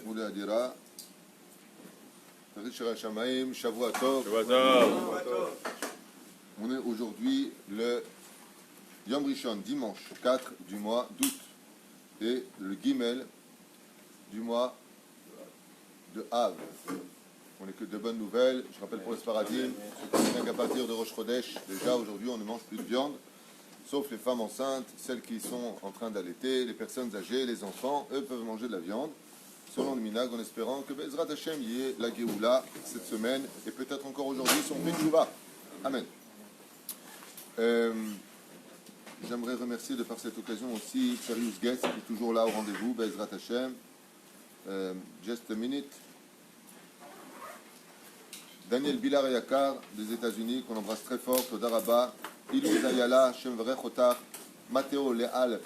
Moulé Adira, Rishra Shamaim, Shavua Tov. On est aujourd'hui le Yom Rishon, dimanche 4 du mois d'août, et le Gimel du mois de Av. On n'est que de bonnes nouvelles. Je rappelle pour les Sparadim, qu'à partir de Rosh Chodesh, déjà aujourd'hui on ne mange plus de viande, sauf les femmes enceintes, celles qui sont en train d'allaiter, les personnes âgées, les enfants, eux peuvent manger de la viande, selon le minhag, en espérant que Bezrat Hashem y ait la Géoula cette semaine, et peut-être encore aujourd'hui si on fait Tchouva. Amen. J'aimerais remercier de par cette occasion aussi Serious Guest, qui est toujours là au rendez-vous, Bezrat Hashem. Just a minute. Daniel Bilar Yakar des États-Unis, qu'on embrasse très fort, Todaraba, Ilou Zayala, Shem Vrechotar, Matteo Leal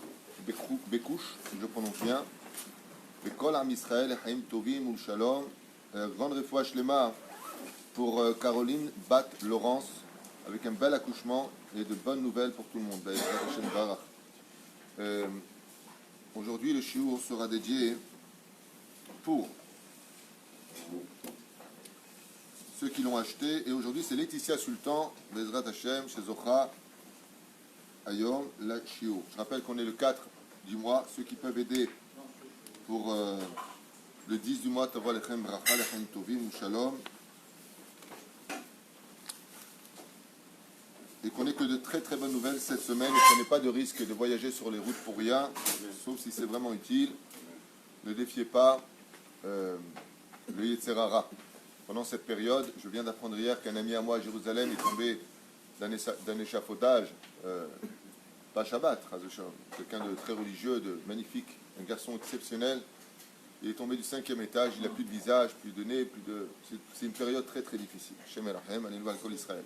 Bekouch, je prononce bien, Bekol Am Israël, Haim Tovim Ul Shalom, grande refoua shlema pour Caroline Bat Laurence, avec un bel accouchement et de bonnes nouvelles pour tout le monde. Aujourd'hui, le shiur sera dédié pour ceux qui l'ont acheté, et aujourd'hui c'est Laetitia Sultan, Bezrat Hashem, chez Zohra, Ayom, la Shiur. Je rappelle qu'on est le 4 du mois, ceux qui peuvent aider pour le 10 du mois, Tavra Lechem Bracha, Lechem Tovim, Shalom, et qu'on n'ait que de très très bonnes nouvelles cette semaine, et qu'on n'ait pas de risque de voyager sur les routes pour rien, sauf si c'est vraiment utile. Ne défiez pas le Yetzerara. Pendant cette période, je viens d'apprendre hier qu'un ami à moi à Jérusalem est tombé d'un échafaudage, pas Shabbat, quelqu'un de très religieux, de magnifique, un garçon exceptionnel. Il est tombé du 5e étage, il n'a plus de visage, plus de nez, c'est une période très très difficile. Shem Elachem, Alelu Al-Kol Israël.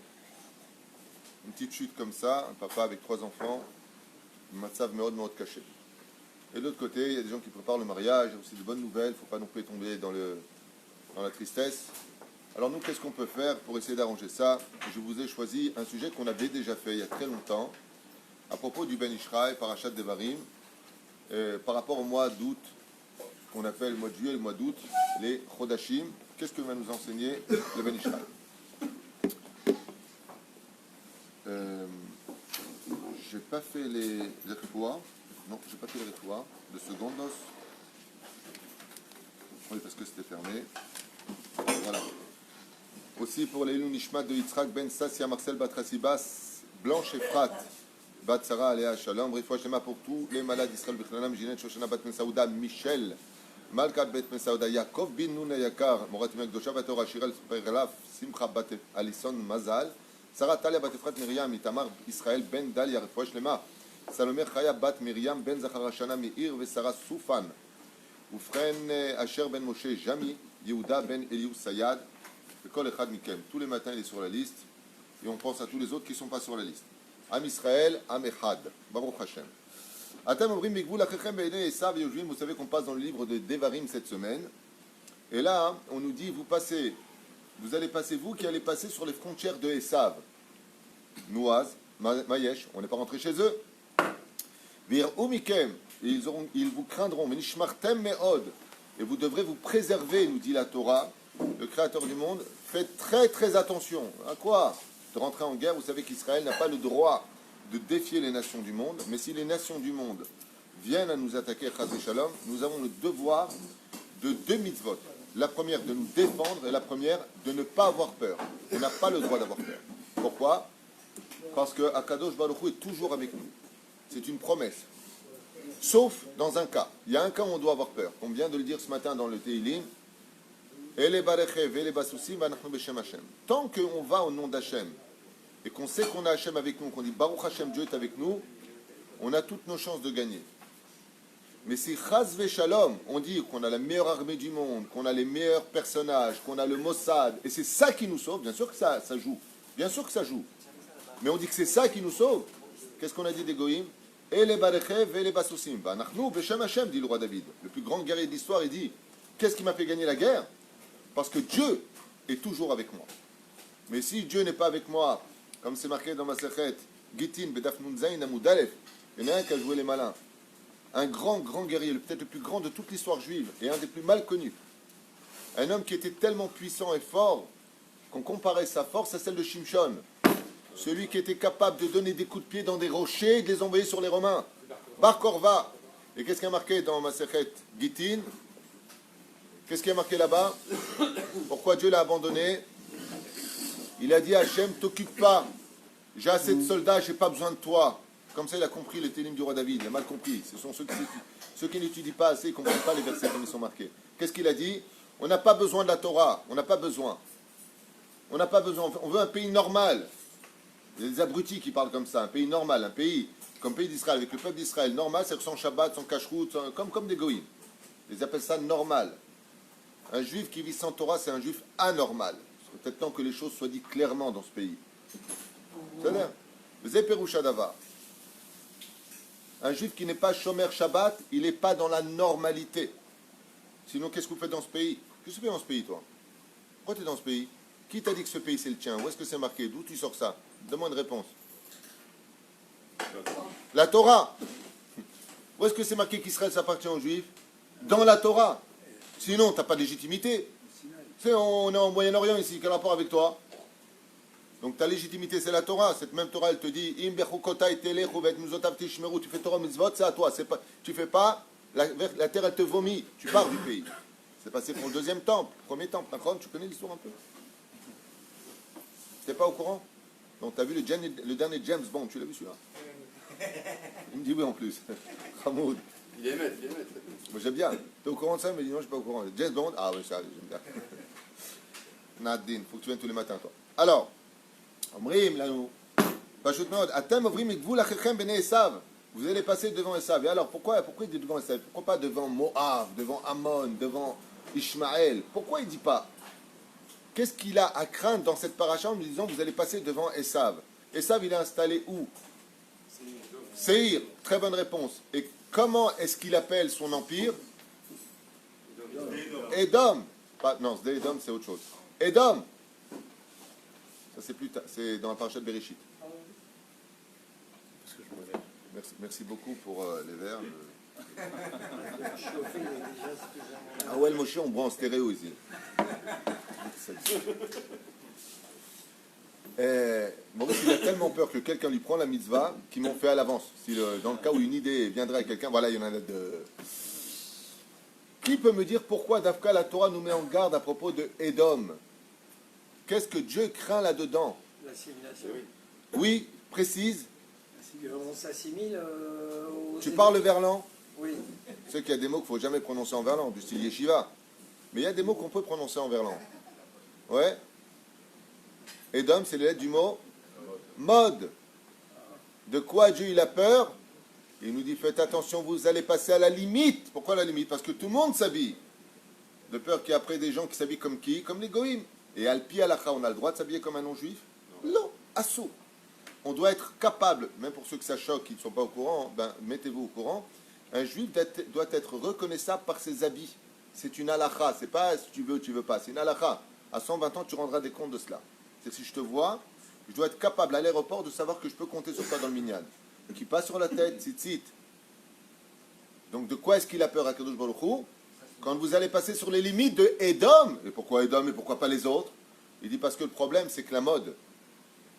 Une petite chute comme ça, un papa avec 3 enfants, un matzav meod caché. Et de l'autre côté, il y a des gens qui préparent le mariage, il y a aussi de bonnes nouvelles, il ne faut pas non plus tomber dans la tristesse. Alors nous, qu'est-ce qu'on peut faire pour essayer d'arranger ça? Je vous ai choisi un sujet qu'on avait déjà fait il y a très longtemps, à propos du Ben Ishraï, Parashat Devarim, par rapport au mois d'août, qu'on appelle le mois de juillet, le mois d'août, les Chodashim. Qu'est-ce que va nous enseigner le Ben Ishraï? J'ai pas fait les refouas. Non, j'ai pas fait les refouas de secondos. Oui, parce que c'était fermé. Voilà. Aussi pour les Ilou Nishmat de Yitzhak Ben Sassia Marcel Batrasibas, Blanche Efrat, Bat Sarah Aléa Shalom, Refoua Shlema pour tous les malades d'Israël Bichlalam, Ginette Shoshana Bat Mesaouda, Michel, Malkat Bet Mesaouda, Yaakov Bin Nun Yakar, Morat Imek Dosha Batora Shirel Perlaf, Simcha Bat Alison Mazal, Sarah Talia Bat Efrat Miriam, Itamar Israël Ben Dalia, Refoua Shlema, Salomé Chaya Bat Miriam Ben Zacharashana Meir, Vesara Soufan, Oufren Asher Ben Moshe Jami, Yehuda Ben Eliou Sayad, Kol Echad Mikem. Tous les matins, il est sur la liste. Et on pense à tous les autres qui ne sont pas sur la liste. Am Israël, Am Echad. Baruch Hashem. Atam Omrim Migvul Achechem Be'enei Esav Yoshvim. Vous savez qu'on passe dans le livre de Devarim cette semaine. Et là, on nous dit, vous allez passer, vous qui allez passer sur les frontières de Esav. Nouaz, Mayesh, on n'est pas rentré chez eux. Vir'u Mikem. Ils vous craindront. Menishmartem Me'od. Et vous devrez vous préserver, nous dit la Torah, le Créateur du monde. Faites très très attention. À quoi? De rentrer en guerre. Vous savez qu'Israël n'a pas le droit de défier les nations du monde, mais si les nations du monde viennent à nous attaquer, Chas Shalom, nous avons le devoir de 2 mitzvot. La première, de nous défendre, et la première, de ne pas avoir peur. On n'a pas le droit d'avoir peur. Pourquoi? Parce que Akadosh Baruch Hu est toujours avec nous. C'est une promesse. Sauf dans un cas. Il y a un cas où on doit avoir peur. On vient de le dire ce matin dans le Teilim. Tant qu'on va au nom d'Hachem et qu'on sait qu'on a Hachem avec nous, qu'on dit Baruch Hachem, Dieu est avec nous, on a toutes nos chances de gagner. Mais si Chaz Shalom, on dit qu'on a la meilleure armée du monde, qu'on a les meilleurs personnages, qu'on a le Mossad, et c'est ça qui nous sauve, bien sûr que ça joue. Bien sûr que ça joue. Mais on dit que c'est ça qui nous sauve. Qu'est-ce qu'on a dit des Goïm? Et les Barechev et les Basousim. Nachnu Beshem Hachem, dit le roi David. Le plus grand guerrier de l'histoire, il dit qu'est-ce qui m'a fait gagner la guerre? Parce que Dieu est toujours avec moi. Mais si Dieu n'est pas avec moi, comme c'est marqué dans ma Sechet, Gitin, Bedaf Nun Zayin, Amud Aleph, il y en a un qui a joué les malins. un grand, grand guerrier, peut-être le plus grand de toute l'histoire juive, et un des plus mal connus. Un homme qui était tellement puissant et fort qu'on comparait sa force à celle de Shimshon. Celui qui était capable de donner des coups de pied dans des rochers et de les envoyer sur les Romains. Bar Korva. Et qu'est-ce qui a marqué dans Masechet Gittin? Qu'est-ce qui a marqué là-bas? Pourquoi Dieu l'a abandonné? Il a dit à Hachem, t'occupe pas. J'ai assez de soldats, j'ai pas besoin de toi. Comme ça, il a compris le télim du roi David. Il a mal compris. Ce sont ceux qui n'étudient pas assez, ils ne comprennent pas les versets comme ils sont marqués. Qu'est-ce qu'il a dit? On n'a pas besoin de la Torah. On n'a pas besoin. On n'a pas besoin. On veut un pays normal. Il y a des abrutis qui parlent comme ça. Un pays normal, un pays comme le pays d'Israël, avec le peuple d'Israël. Normal, c'est son Shabbat, son Kashrut, comme des goïms. Ils appellent ça normal. Un juif qui vit sans Torah, c'est un juif anormal. C'est peut-être temps que les choses soient dites clairement dans ce pays. C'est-à-dire, Zéperouchadava. Un juif qui n'est pas Shomer Shabbat, il n'est pas dans la normalité. Sinon, qu'est-ce que vous faites dans ce pays? Qu'est-ce que tu fais dans ce pays, toi? Pourquoi tu es dans ce pays? Qui t'a dit que ce pays, c'est le tien? Où est-ce que c'est marqué? D'où tu sors ça? Donne-moi une réponse. La Torah. Où est-ce que c'est marqué qu'Israël s'appartient aux Juifs? Dans la Torah. Sinon, tu n'as pas de légitimité. Tu sais, on est en Moyen-Orient ici, quel rapport avec toi? Donc ta légitimité, c'est la Torah. Cette même Torah, elle te dit tu fais Torah mitzvot, c'est à toi. Tu fais pas, la terre, elle te vomit. Tu pars du pays. C'est passé pour le deuxième temple, premier temple. Tu connais l'histoire un peu? Tu n'es pas au courant? Donc tu as vu le dernier James Bond, tu l'as vu celui-là? Il me dit oui en plus. Hamoud. Il est maître, il est maître. Moi j'aime bien. Tu es au courant de ça? Mais dis non, je ne suis pas au courant. James Bond, ah oui, ça, j'aime bien. Nadine, faut que tu viennes tous les matins, toi. Alors, אומרים לנו, פשוט מאוד, אתם עוברים מגבול אחיכם בני עשיו. Vous allez passer devant Esav. Et alors, pourquoi il dit devant Esav? Pourquoi pas devant Moab, devant Ammon, devant Ishmaël? Pourquoi il ne dit pas? Qu'est-ce qu'il a à craindre dans cette paracha en nous disant vous allez passer devant Esav? Esav, il est installé où? Séhir. Très bonne réponse. Et comment est-ce qu'il appelle son empire? Édom. Non, Édom, c'est autre chose. Édom. Ça, c'est plus tard. C'est dans la paracha de Bereshit. Merci beaucoup pour les verres. Ah ouais, le Moshe, on boit en stéréo ici. Maurice, il a tellement peur que quelqu'un lui prend la mitzvah qu'ils m'ont fait à l'avance. Dans le cas où une idée viendrait à quelqu'un, voilà, il y en a deux. Qui peut me dire pourquoi Dafka la Torah nous met en garde à propos de Édom? Qu'est-ce que Dieu craint là-dedans? L'assimilation. Oui, précise. On s'assimile Tu parles verlan? Oui. Tu sais qu'il y a des mots qu'il ne faut jamais prononcer en verlan, du style yeshiva. Mais il y a des mots qu'on peut prononcer en verlan. Ouais. Édom, c'est les lettres du mot mode. De quoi Dieu il a peur? Il nous dit faites attention, vous allez passer à la limite. Pourquoi la limite? Parce que tout le monde s'habille. De peur qu'il y ait après des gens qui s'habillent comme qui? Comme les goïms. Et Alpi Alacha, on a le droit de s'habiller comme un non-juif? Non, assaut. On doit être capable, même pour ceux que ça choque, qui ne sont pas au courant, ben, mettez-vous au courant, un juif doit être reconnaissable par ses habits. C'est une halakha, c'est pas si tu veux ou tu veux pas, c'est une halakha. À 120 ans, tu rendras des comptes de cela. C'est si je te vois, je dois être capable à l'aéroport de savoir que je peux compter sur toi dans le minyan. Qui passe sur la tête, tzitzit. Donc de quoi est-ce qu'il a peur à Kadosh Baruch Hu? Quand vous allez passer sur les limites de Édom, et pourquoi Édom et pourquoi pas les autres? Il dit parce que le problème c'est que la mode,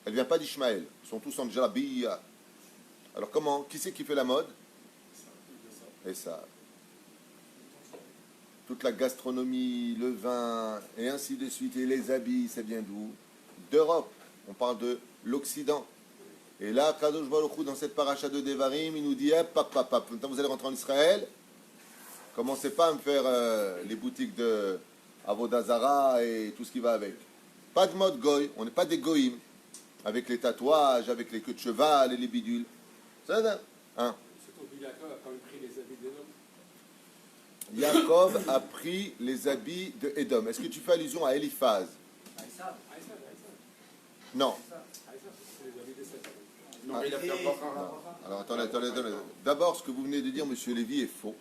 elle vient pas d'Ishmaël. Ils sont tous en Jalabiyya. Alors comment? Qui c'est qui fait la mode? Et ça. Toute la gastronomie, le vin, et ainsi de suite, et les habits, ça vient d'où? D'Europe. On parle de l'Occident. Et là, Kadosh Baruch Hu, dans cette paracha de Devarim, il nous dit, maintenant vous allez rentrer en Israël, commencez pas à me faire les boutiques de Avodazara et tout ce qui va avec. Pas de mode goy, on n'est pas des goïms, avec les tatouages, avec les queues de cheval et les bidules. Ça va, hein? Jacob a quand même pris les habits d'Édom. Jacob a pris les habits de Édom. Est-ce que tu fais allusion à Eliphaz? Non. Non, il a fait un Alors attendez. D'abord, ce que vous venez de dire, monsieur Lévy, est faux.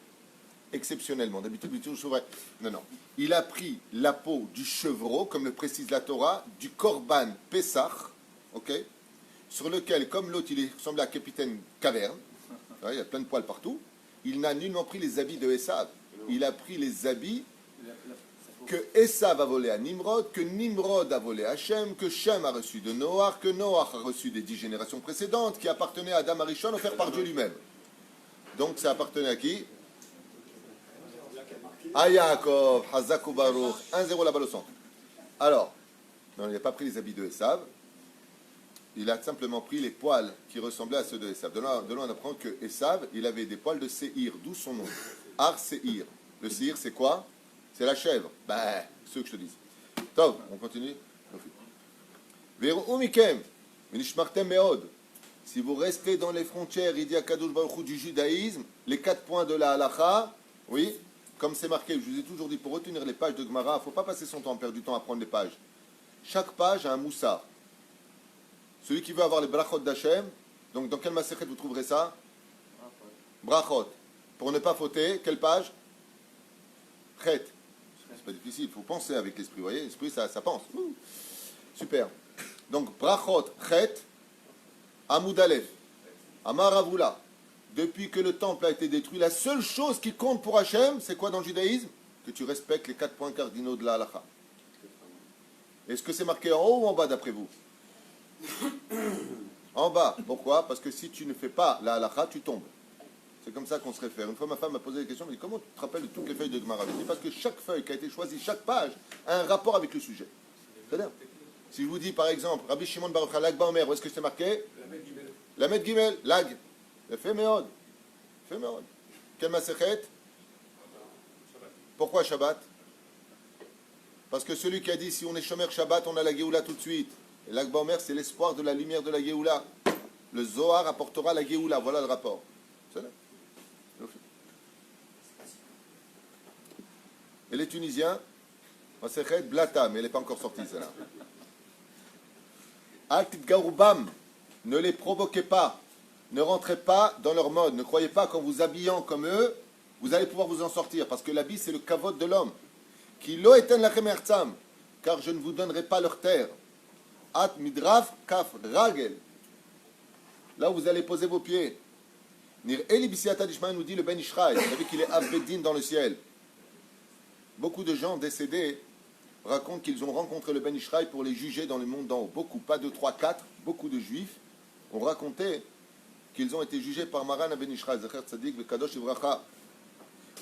Exceptionnellement. D'habitude, il est toujours vrai. Non. Il a pris la peau du chevreau, comme le précise la Torah, du Korban Pessah, ok, sur lequel, comme l'autre, il ressemblait à Capitaine Caverne, il y a plein de poils partout, il n'a nullement pris les habits de Esav. Il a pris les habits que Esav a volé à Nimrod, que Nimrod a volé à Shem, que Shem a reçu de Noach, que Noach a reçu des 10 générations précédentes, qui appartenaient à Adam Arishon, offert par Dieu lui-même. Donc ça appartenait à qui? À Yaakov, Hazak ou Baruch, 1-0 là-bas au centre. Alors, non, il n'a pas pris les habits de Esav, il a simplement pris les poils qui ressemblaient à ceux de Esav. De là, on apprend que Esav, il avait des poils de Séhir, d'où son nom. Ar Séhir. Le Séhir, c'est quoi? C'est la chèvre. Ben, ceux que je te dis. Top, on continue. Veru mikem, minishmartem meod. Si vous restez dans les frontières, il dit à Kadosh Baruch Hu du judaïsme, les 4 points de la halacha, oui, comme c'est marqué, je vous ai toujours dit, pour retenir les pages de Gemara, il ne faut pas passer son temps, perdre du temps à prendre les pages. Chaque page a un moussard. Celui qui veut avoir les brachot d'Hachem, donc dans quel masechet vous trouverez ça? Brachot. Pour ne pas fauter, quelle page? Chet. C'est pas difficile, il faut penser avec l'esprit, vous voyez, l'esprit ça pense. Super. Donc brachot, chet, Amoud Aleph, Amar Avula. Depuis que le temple a été détruit, la seule chose qui compte pour Hachem, c'est quoi dans le judaïsme? Que tu respectes les 4 points cardinaux de la halakha. Est-ce que c'est marqué en haut ou en bas d'après vous? En bas. Pourquoi? Parce que si tu ne fais pas la halakha, tu tombes. C'est comme ça qu'on se réfère. Une fois, ma femme m'a posé la question, elle m'a dit, comment tu te rappelles de toutes les feuilles de Gemara? Je dis, parce que chaque feuille qui a été choisie, chaque page, a un rapport avec le sujet. C'est-à-dire, si je vous dis, par exemple, Rabbi Shimon Bar Yochai, Lag Baomer, où est-ce que c'est marqué? La Med Gimel, Lag. Fait Meod. Fait Meod. Quel masechet? Pourquoi Shabbat? Parce que celui qui a dit, si on est Shomer Shabbat, on a la Géoula tout de suite. Et Lag Baomer, c'est l'espoir de la lumière de la Géoula. Le Zohar apportera la Géoula. Voilà le rapport. C'est là. Et les Tunisiens, masechet Blata, mais elle n'est pas encore sortie, celle-là. Alt Garoubam, ne les provoquez pas. Ne rentrez pas dans leur mode. Ne croyez pas qu'en vous habillant comme eux, vous allez pouvoir vous en sortir. Parce que l'habit, c'est le kavod de l'homme. Ki lo eten lachem erzam, car je ne vous donnerai pas leur terre. At midraf kaf ragel. Là où vous allez poser vos pieds. Nir Eli Bisiata Dishmael nous dit le Ben Ishraï. Vous savez qu'il est Avbedin dans le ciel. Beaucoup de gens décédés racontent qu'ils ont rencontré le Ben Ishraï pour les juger dans le monde d'en haut. Beaucoup, pas 2, 3, 4. Beaucoup de juifs ont raconté qu'ils ont été jugés par Maran Ben Ishraï, Zecher Tzadik, Vekadosh Ivracha.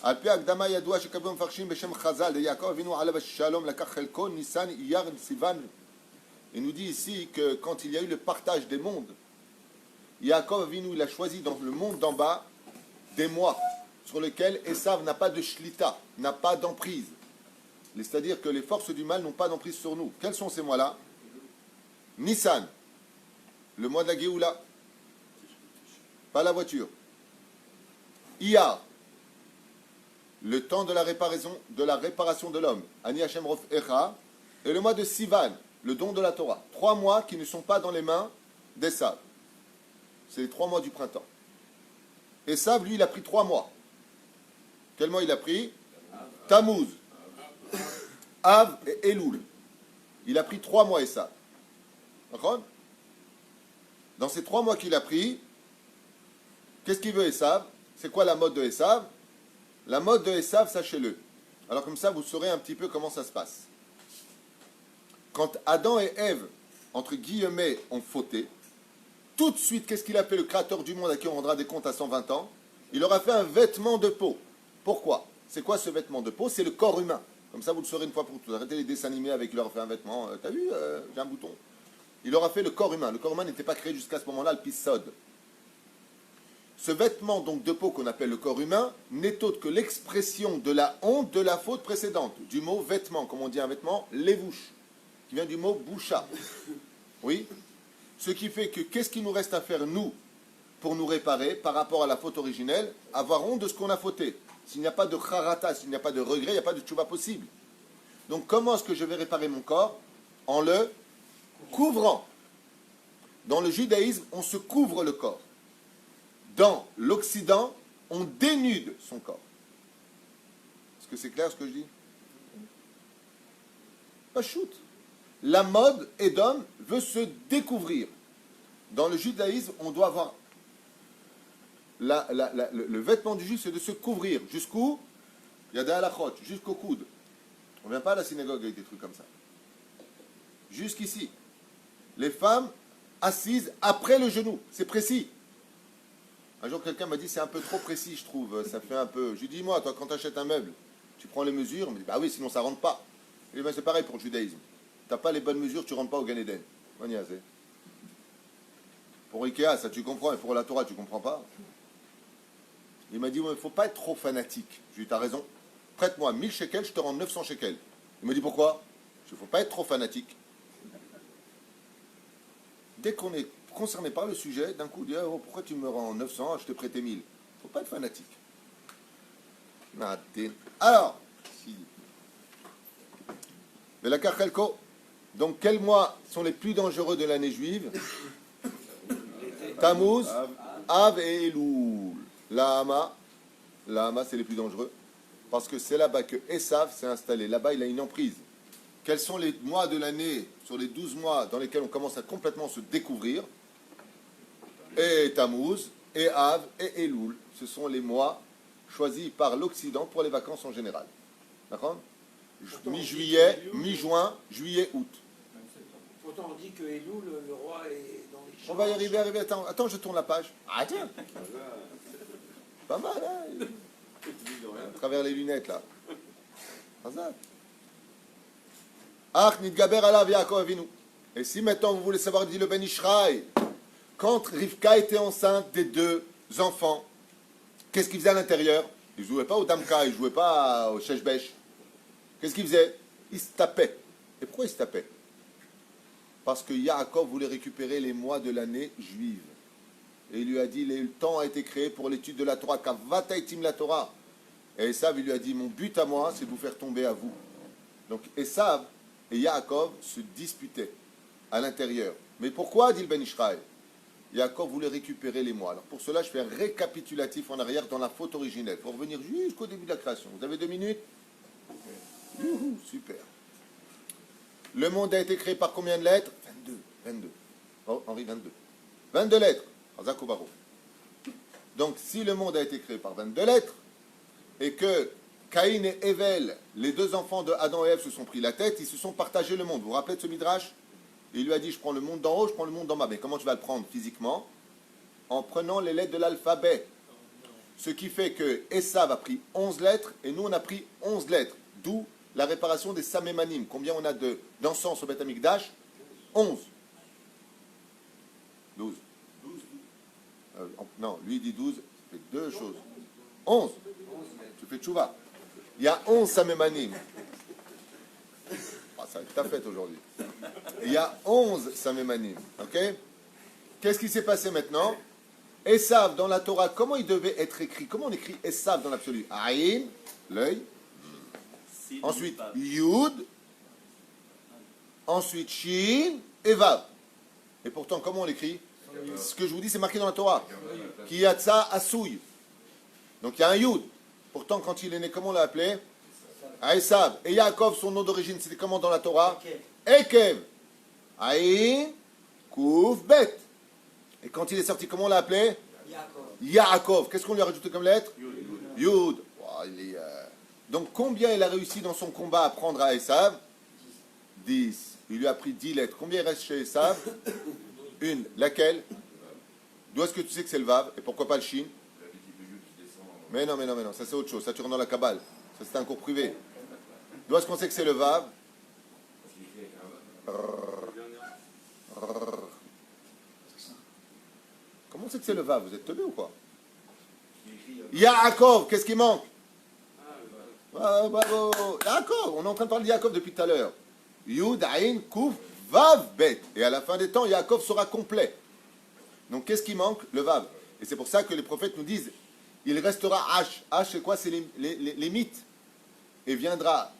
Alpi Agdama Yadoua Shekabou Mfarshim Beshem Chazal, de Yaakov Avinu Alav Shalom, Lakach Chelko, Nissan, Iyar, Sivan. Il nous dit ici que quand il y a eu le partage des mondes, Yaakov Avinu, il a choisi dans le monde d'en bas des mois sur lesquels Esav n'a pas de shlita, n'a pas d'emprise. C'est-à-dire que les forces du mal n'ont pas d'emprise sur nous. Quels sont ces mois-là? Nissan, le mois de la Géoula, pas la voiture. Iyar, le temps de la réparation de l'homme. Ani Hashem Rof Echa, et le mois de Sivan, le don de la Torah. 3 mois qui ne sont pas dans les mains d'Esav. C'est les 3 mois du printemps. Esav, lui, il a pris 3 mois. Quel mois il a pris? Tammuz, Av et Elul. Il a pris 3 mois, Esav. D'accord? Dans ces 3 mois qu'il a pris, qu'est-ce qu'il veut Esav? C'est quoi la mode de Esav? La mode de Esav, sachez-le. Alors comme ça, vous saurez un petit peu comment ça se passe. Quand Adam et Ève, entre guillemets, ont fauté, tout de suite, qu'est-ce qu'il a fait le créateur du monde à qui on rendra des comptes à 120 ans? Il leur a fait un vêtement de peau. Pourquoi? C'est quoi ce vêtement de peau? C'est le corps humain. Comme ça, vous le saurez une fois pour toutes. Arrêtez les dessins animés avec il leur a fait un vêtement. T'as vu? J'ai un bouton. Il leur a fait le corps humain. Le corps humain n'était pas créé jusqu'à ce moment-là, le pisod. Ce vêtement donc de peau qu'on appelle le corps humain n'est autre que l'expression de la honte de la faute précédente. Du mot vêtement, comme on dit un vêtement, lévouche, qui vient du mot boucha. Oui? Ce qui fait que qu'est-ce qu'il nous reste à faire, nous, pour nous réparer par rapport à la faute originelle? Avoir honte de ce qu'on a fauté. S'il n'y a pas de charata, s'il n'y a pas de regret, il n'y a pas de tchouva possible. Donc comment est-ce que je vais réparer mon corps? En le couvrant. Dans le judaïsme, on se couvre le corps. Dans l'Occident, on dénude son corps. Est-ce que c'est clair ce que je dis? Pas shoot. La mode, Edom, veut se découvrir. Dans le judaïsme, on doit avoir le vêtement du juif, c'est de se couvrir. Jusqu'où? Il y a des halachot, jusqu'au coude. On ne vient pas à la synagogue avec des trucs comme ça. Jusqu'ici. Les femmes assises après le genou. C'est précis. Un jour, quelqu'un m'a dit, c'est un peu trop précis, je trouve. Ça fait un peu... Je lui dis, moi, toi, quand tu achètes un meuble, tu prends les mesures. Il me dit, bah oui, sinon ça ne rentre pas. Et ben, c'est pareil pour le judaïsme. Tu n'as pas les bonnes mesures, tu ne rentres pas au Gan Eden. On y a, c'est. Pour Ikea, ça tu comprends, et pour la Torah, tu ne comprends pas. Il m'a dit, il ne faut pas être trop fanatique. Je lui ai dit, t'as raison. Prête-moi 1000 shekels, je te rends 900 shekels. Il m'a dit, pourquoi? Il ne faut pas être trop fanatique. Dès qu'on est concerné par le sujet, d'un coup, on dit, oh, pourquoi tu me rends 900, je te prêtais 1000. Il ne faut pas être fanatique. Alors, si. Mais la Karchelko, donc quels mois sont les plus dangereux de l'année juive? Tammuz, Av et Elul. La Hama, c'est les plus dangereux. Parce que c'est là-bas que Esav s'est installé. Là-bas, il a une emprise. Quels sont les mois de l'année, sur les 12 mois, dans lesquels on commence à complètement se découvrir? Et Tammuz, et Av, et Elul. Ce sont les mois choisis par l'Occident pour les vacances en général. D'accord? Mi-juillet, mi-juin, juillet, août. Pourtant, on dit que Elul, le roi, est dans les champs. On va y arriver. Attends, je tourne la page. Ah tiens. Pas mal, hein? À travers les lunettes, là. Ach, nitgaber alav Yaakov Avinu. Et si maintenant vous voulez savoir, dit le Ben Ishraï, quand Rivka était enceinte des deux enfants, qu'est-ce qu'il faisait à l'intérieur? Il ne jouait pas au Damka, il ne jouait pas au Sheshbesh. Qu'est-ce qu'il faisait? Il se tapait. Et pourquoi il se tapait? Parce que Yaakov voulait récupérer les mois de l'année juive. Et il lui a dit, le temps a été créé pour l'étude de la Torah. Kavataitim la Torah. Et Esav, il lui a dit, mon but à moi, c'est de vous faire tomber à vous. Donc Esav et Yaakov se disputaient à l'intérieur. Mais pourquoi, dit le Ben Ishraï? Yaakov voulait récupérer les mois. Alors pour cela, je fais un récapitulatif en arrière dans la faute originelle. Pour revenir jusqu'au début de la création. Vous avez 2 minutes? Youhou, super. Le monde a été créé par combien de lettres? 22. Oh, Henri, 22. 22 lettres. Azakobaro. Donc, si le monde a été créé par 22 lettres, et que Caïn et Evel, les deux enfants de Adam et Ève, se sont pris la tête, ils se sont partagés le monde. Vous vous rappelez de ce midrash? Il lui a dit, je prends le monde d'en haut, je prends le monde d'en bas. Mais comment tu vas le prendre physiquement? En prenant les lettres de l'alphabet. Ce qui fait que Esav a pris 11 lettres, et nous, on a pris 11 lettres. D'où la réparation des samémanim. Combien on a d'encens au Beth Amikdash? 11. 12. Non, lui il dit 12, ça fait 2 choses. 11. Tu fais tchouva. Il y a 11 samémanim. Ah, ça va être ta fête aujourd'hui. Il y a 11 samémanim. Ok? Qu'est-ce qui s'est passé maintenant? Esav dans la Torah, comment il devait être écrit? Comment on écrit Esav dans l'absolu? Aïn, l'œil. Ensuite, Yud. Ensuite, Shin et Vav. Et pourtant, comment on l'écrit? Ce que je vous dis, c'est marqué dans la Torah. Kiyatsa Asouy. Donc il y a un Yud. Pourtant, quand il est né, comment on l'a appelé? Esav. Et Yaakov, son nom d'origine, c'était comment dans la Torah? Ekev. Aïn, Kouf, Bet. Et quand il est sorti, comment on l'a appelé? Yaakov. Qu'est-ce qu'on lui a rajouté comme lettre? Yud. Donc combien il a réussi dans son combat à prendre à Esav? 10. Il lui a pris 10 lettres. Combien il reste chez Esav? Une. Laquelle? D'où est-ce que tu sais que c'est le Vav? Et pourquoi pas le Shin? Mais non. Ça c'est autre chose. Ça tu rentres dans la Kabbale. Ça c'est un cours privé. D'où est-ce qu'on sait que c'est le Vav? Comment on sait que c'est le Vav? Vous êtes teubés ou quoi? Yaakov, qu'est-ce qui manque? Bravo. Yaakov, on est en train de parler de Yaakov depuis tout à l'heure. Yud, Aïn, Kouf, Vav, Bet. Et à la fin des temps, Yaakov sera complet. Donc qu'est-ce qui manque? Le Vav. Et c'est pour ça que les prophètes nous disent, il restera H. H, c'est quoi? C'est les mythes. Et viendra,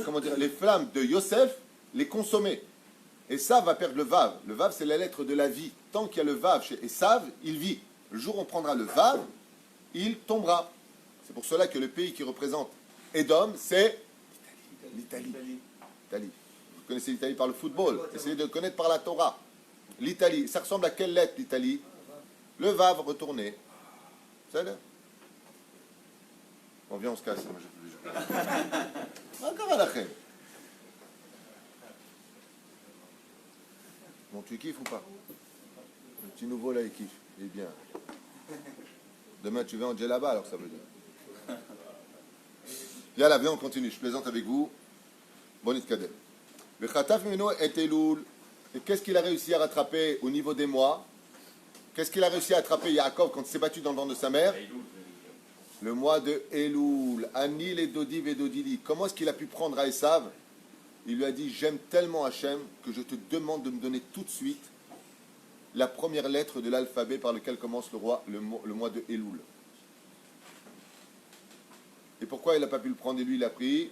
comment dire, les flammes de Yosef, les consommer. Et ça va perdre le Vav. Le Vav, c'est la lettre de la vie. Tant qu'il y a le Vav chez Esav, il vit. Le jour où on prendra le Vav, il tombera. C'est pour cela que le pays qui représente Édom, c'est l'Italie. Vous connaissez l'Italie par le football. Essayez de le connaître par la Torah. L'Italie. Ça ressemble à quelle lettre, l'Italie? Le Vav retourné. Ça l'air. On vient, on se casse. Moi, je peux plus. Encore à la reine. Bon, tu kiffes ou pas? Le petit nouveau là, il kiffe. Il est bien. Demain, tu vas en djellaba, alors ça veut dire. Yalla, viens, on continue. Je plaisante avec vous. Bonne kadem. Le khataf mino et Elul. Et qu'est-ce qu'il a réussi à rattraper au niveau des mois? Qu'est-ce qu'il a réussi à attraper Yaakov quand il s'est battu dans le ventre de sa mère? Le mois de Elul. Anil et Dodi Vedodili. Comment est-ce qu'il a pu prendre à Esav? Il lui a dit, j'aime tellement Hachem que je te demande de me donner tout de suite la première lettre de l'alphabet par lequel commence le mois de Elul. Et pourquoi il n'a pas pu le prendre et lui il l'a pris?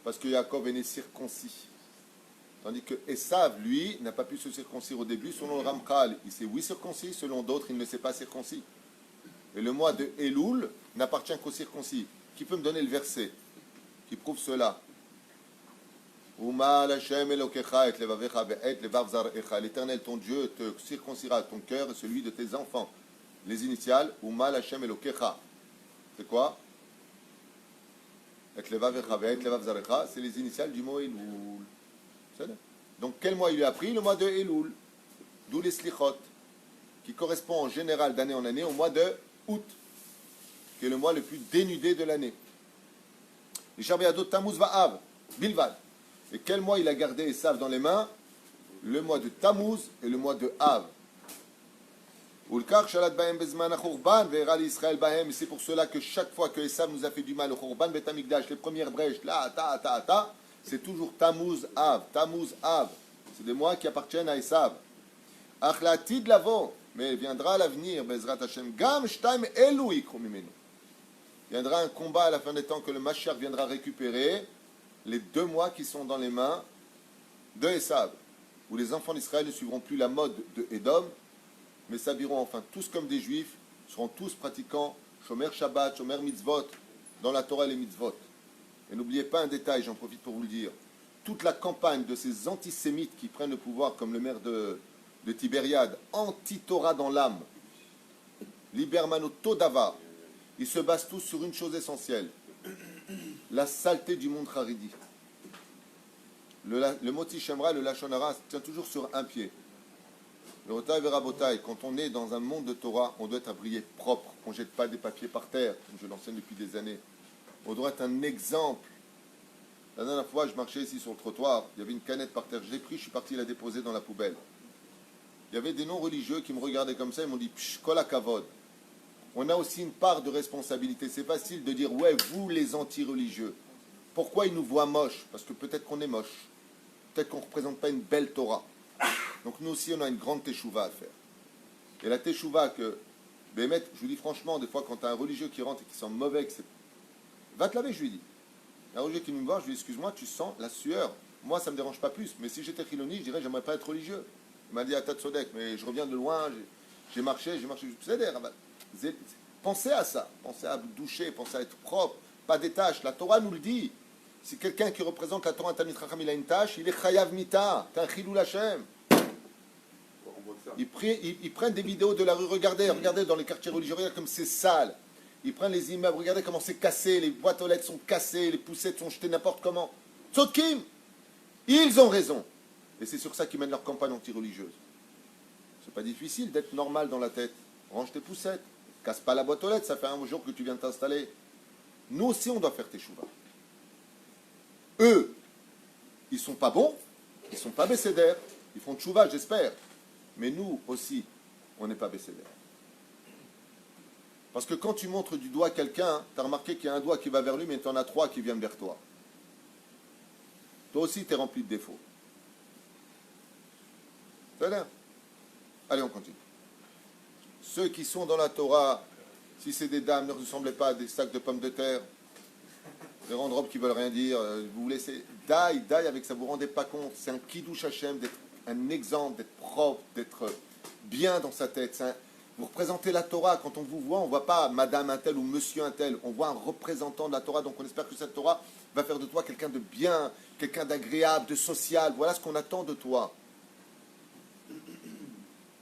Parce que Yaakov est né circoncis. Tandis que Esav, lui, n'a pas pu se circoncire au début. Selon le Ramchal, il s'est oui circoncis. Selon d'autres, il ne s'est pas circoncis. Et le mois de Elul n'appartient qu'aux circoncis. Qui peut me donner le verset qui prouve cela? L'Éternel, ton Dieu, te circoncira ton cœur et celui de tes enfants. Les initiales, Umal Hashem Elokecha. C'est quoi? C'est les initiales du mot Elul. Donc, quel mois il lui a pris? Le mois de Elul. D'où les slichot, qui correspond en général d'année en année au mois de août, qui est le mois le plus dénudé de l'année. Tammuz Va'av, Bilvad. Et quel mois il a gardé Esav dans les mains? Le mois de Tammuz et le mois de Av. C'est pour cela que chaque fois que Esav nous a fait du mal au Khurban Bet Hamikdash, les premières brèches, là, c'est toujours Tammuz Av. Tammuz Av. C'est des mois qui appartiennent à Esav. Achlatid lavo, mais viendra à l'avenir, Bezrat Hashem, Gam Shtaim Elu yikru mimenu. Viendra un combat à la fin des temps que le Mashiach viendra récupérer les 2 mois qui sont dans les mains de Esav, où les enfants d'Israël ne suivront plus la mode de Édom, mais s'habilleront enfin tous comme des Juifs, seront tous pratiquants Shomer Shabbat, Shomer Mitzvot, dans la Torah et les Mitzvot. Et n'oubliez pas un détail, j'en profite pour vous le dire. Toute la campagne de ces antisémites qui prennent le pouvoir, comme le maire de Tibériade, anti-Torah dans l'âme, Libermano Todava, ils se basent tous sur une chose essentielle, la saleté du monde haridi. Le moti shemra, le lashon hara, tient toujours sur un pied. Le Rotaï Verabotaï, quand on est dans un monde de Torah, on doit être abrié propre. On ne jette pas des papiers par terre, comme je l'enseigne depuis des années. On doit être un exemple. La dernière fois, je marchais ici sur le trottoir, il y avait une canette par terre. Je l'ai pris, je suis parti la déposer dans la poubelle. Il y avait des non-religieux qui me regardaient comme ça, ils m'ont dit « Psh, kol hakavod ». On a aussi une part de responsabilité. C'est facile de dire « Ouais, vous les anti-religieux ». Pourquoi ils nous voient moches? Parce que peut-être qu'on est moche. Peut-être qu'on ne représente pas une belle Torah. Donc nous aussi, on a une grande teshuva à faire. Et la teshuva que, Bémet, je vous dis franchement, des fois, quand tu as un religieux qui rentre et qui sent mauvais, que c'est... va te laver, je lui dis. Un religieux qui nous voit, je lui dis, excuse-moi, tu sens la sueur. Moi, ça ne me dérange pas plus. Mais si j'étais chiloni, je dirais, j'aimerais pas être religieux. Il m'a dit, à Tatsodek, mais je reviens de loin, j'ai marché. Pensez à ça. Pensez à vous doucher, pensez à être propre. Pas des tâches. La Torah nous le dit. Si quelqu'un qui représente la Torah, Talmid Chacham, il a une tâche, il est chayav mita. T'es un chilou Hashem. Ils prennent des vidéos de la rue. Regardez dans les quartiers religieux, regardez comme c'est sale. Ils prennent les immeubles, regardez comment c'est cassé, les boîtes aux lettres sont cassées, les poussettes sont jetées n'importe comment. Tzotkim, ils ont raison. Et c'est sur ça qu'ils mènent leur campagne anti-religieuse. C'est pas difficile d'être normal dans la tête. Range tes poussettes, casse pas la boîte aux lettres, ça fait un jour que tu viens de t'installer. Nous aussi, on doit faire tes chouvas. Eux, ils sont pas bons, ils sont pas bécédères, ils font tchouva, j'espère. Mais nous aussi, on n'est pas bécédères. Parce que quand tu montres du doigt quelqu'un, tu as remarqué qu'il y a un doigt qui va vers lui, mais tu en as 3 qui viennent vers toi. Toi aussi, tu es rempli de défauts. C'est là. Allez, on continue. Ceux qui sont dans la Torah, si c'est des dames, ne ressemblez pas à des sacs de pommes de terre, des grandes robes qui veulent rien dire, vous vous laissez. Daï avec ça, vous ne vous rendez pas compte. C'est un kiddush Hashem, d'être un exemple, d'être propre, d'être bien dans sa tête. Vous représentez la Torah. Quand on vous voit, on ne voit pas madame un tel ou monsieur un tel. On voit un représentant de la Torah. Donc on espère que cette Torah va faire de toi quelqu'un de bien, quelqu'un d'agréable, de social. Voilà ce qu'on attend de toi.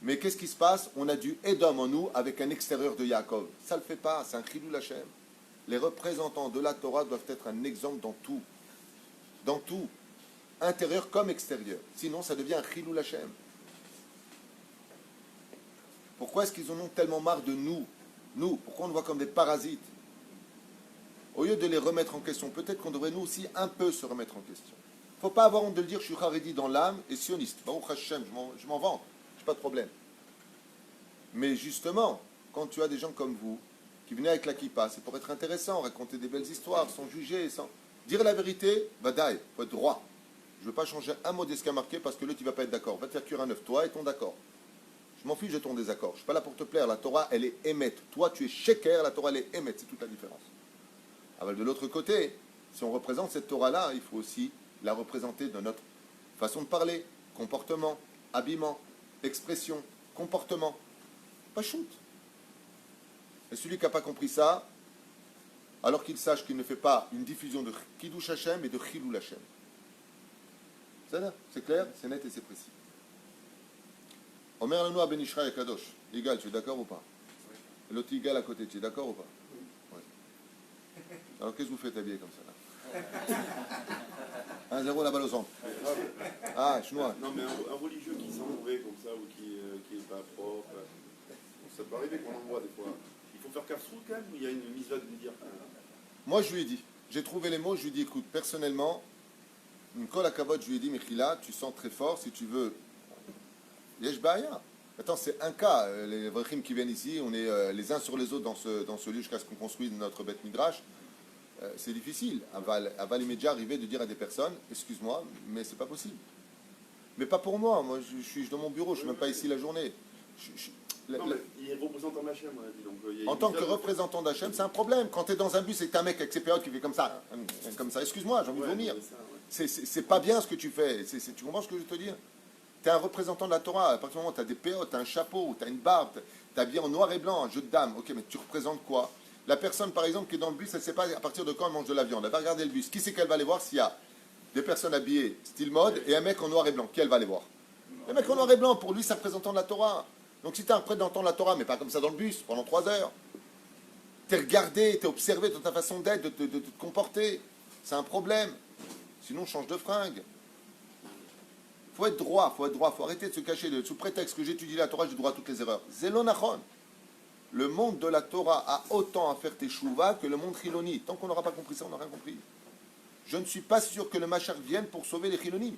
Mais qu'est-ce qui se passe? On a du Edom en nous avec un extérieur de Yaakov. Ça ne le fait pas, c'est un Chilul Hashem. Les représentants de la Torah doivent être un exemple dans tout. Dans tout. Intérieur comme extérieur. Sinon, ça devient un Chilul Hashem. Pourquoi est-ce qu'ils en ont tellement marre de nous? Nous, pourquoi on nous voit comme des parasites? Au lieu de les remettre en question, peut-être qu'on devrait nous aussi un peu se remettre en question. Il ne faut pas avoir honte de le dire, je suis Haredi dans l'âme et sioniste. Baruch Hashem, je m'en vante, je n'ai pas de problème. Mais justement, quand tu as des gens comme vous, qui venaient avec la kippa, c'est pour être intéressant, raconter des belles histoires, sans juger, sans dire la vérité, badaï, il faut être droit. Je ne veux pas changer un mot de ce qui a marqué parce que l'autre, il ne va pas être d'accord. Va te faire cuire un œuf, toi et ton d'accord. Je m'en fiche de ton désaccord. Je ne suis pas là pour te plaire. La Torah, elle est émette. Toi, tu es sheker, la Torah, elle est émette. C'est toute la différence. Alors, de l'autre côté, si on représente cette Torah-là, il faut aussi la représenter dans notre façon de parler, comportement, habillement, expression, comportement. Pas shoot. Et celui qui n'a pas compris ça, alors qu'il sache qu'il ne fait pas une diffusion de Kiddush Hashem et de Chilul Hashem. C'est clair, c'est net et c'est précis. Omer Lanoua Ben Ishraï Kadosh. Igal, tu es d'accord ou pas? Oui. L'autre Igal à côté, tu es d'accord ou pas? Oui. Alors qu'est-ce que vous faites habiller comme ça là? 1-0 la balle au centre. Ah, chinois. Non, mais un religieux qui s'en mauvais comme ça, ou qui n'est pas propre, ça peut arriver qu'on en voit des fois. Il faut faire casse-route quand même, ou il y a une mise à de lui dire. Moi, je lui ai dit. J'ai trouvé les mots, je lui ai dit, écoute, personnellement, une colle à cavote, je lui ai dit, Mechila, tu sens très fort, si tu veux. Yesh Baya. Attends, c'est un cas. Les Vrechim qui viennent ici, on est les uns sur les autres dans ce lieu jusqu'à ce qu'on construise notre bête midrash. C'est difficile. Aval immédiat arriver de dire à des personnes, excuse-moi, mais c'est pas possible. Mais pas pour moi. Moi, je suis dans mon bureau, je suis même pas ici la journée. Non, mais il est représentant d'Hachem, on a dit. Donc, en tant que représentant d'Hachem, c'est un problème. Quand tu es dans un bus et que tu as un mec avec ses périodes qui fait comme ça, excuse-moi, j'ai envie de vomir. C'est pas bien ce que tu fais. Tu comprends ce que je veux te dire? Tu es un représentant de la Torah. À partir du moment où tu as des périodes, tu as un chapeau, tu as une barbe, tu es habillé en noir et blanc, un jeu de dames. Ok, mais tu représentes quoi? La personne, par exemple, qui est dans le bus, elle ne sait pas à partir de quand elle mange de la viande. Elle va regarder le bus. Qui c'est qu'elle va aller voir s'il y a des personnes habillées style mode et un mec en noir et blanc? Qui elle va aller voir? Le mec en noir et blanc, pour lui, c'est un représentant de la Torah. Donc si tu es un représentant de la Torah, mais pas comme ça dans le bus, pendant 3 heures, tu es regardé, tu es observé dans ta façon d'être, de te comporter. C'est un problème. Sinon, change de fringue. Il faut être droit, il faut arrêter de se cacher sous prétexte que j'étudie la Torah, j'ai droit à toutes les erreurs. Zélonachon. Le monde de la Torah a autant à faire teshuva que le monde chiloni. Tant qu'on n'aura pas compris ça, on n'a rien compris. Je ne suis pas sûr que le Machar vienne pour sauver les chilonim.